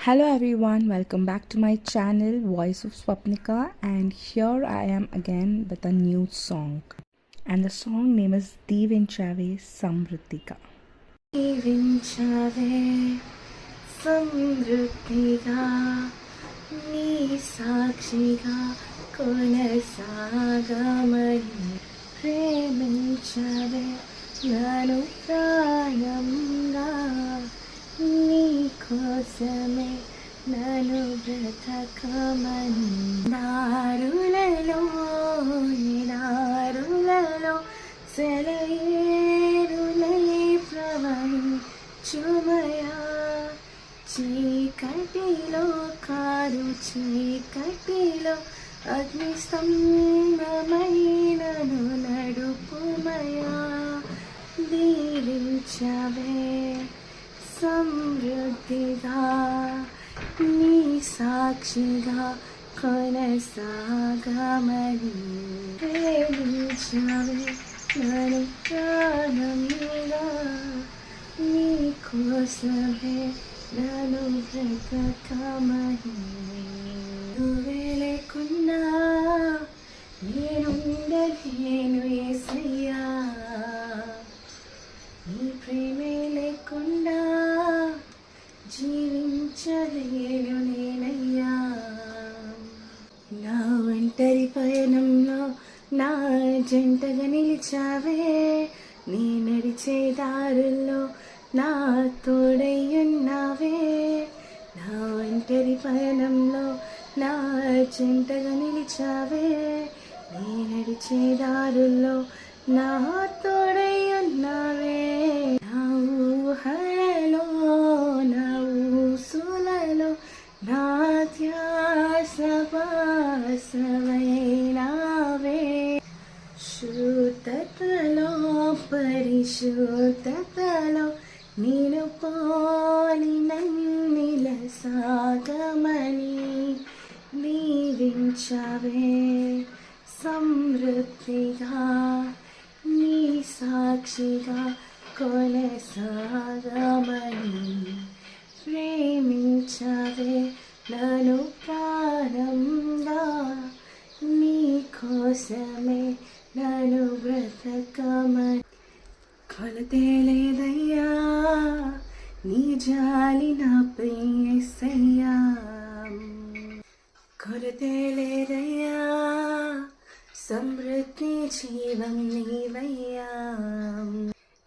Hello everyone, welcome back to my channel Voice of Swapnika, and here I am again with a new song. And the song name is Divinchave Samruddhika. Divinchave Samruddhika Ni Sakshiga Konasagamani Preminchave Nanu Pranamga కోసమే నన్ను బ్రతకమని దారులలో సెలయేరులై ప్రవహించుమయా చీకటిలో car చీకటిలో అగ్నిస్తంభమైనను నడుపుమయా దీవించవే సమృద్ధిగా నీ సాక్షిగా కొనసాగమని ప్రేమించవే నన్ను ప్రాణంగా నీ కోసమే నన్ను బ్రతకమని నువ్వే లేకున్నా నేనుండలేను యేసయ్యా నీ ప్రేమే లేకుండా జీవించలేను నేనయ్యా నా ఒంటరి పయనంలో నా జంటగా నిలిచావే నీ నడిచే దారుల్లో నా తోడై ఉన్నావే నా ఒంటరి పయనంలో నా జంటగా నిలిచావే నీ నడిచే దారుల్లో నా తోడై ఉన్నావే నా ఊహలలో నా ఊసులలో నా ధ్యాసవాసమైనావే శుద్ధతలో పరిశుద్ధతలో నేను పోలి నన్నిల సాగమని దీవించవే సమృద్ధిగా నీ సాక్షిగా కొనసాగమని ప్రేమించవే నన్ను ప్రాణంగా నీ కోసమే నన్ను బ్రతకమని కొలతే లేదయ్యా నీ జాలి నా ప్రియసయ్యా కొలతే లేదయ్యా సమృద్ధి జీవం నీవయ్యా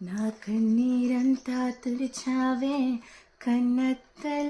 నా కన్నీరంతా తుడిచావే కన్నత్తల్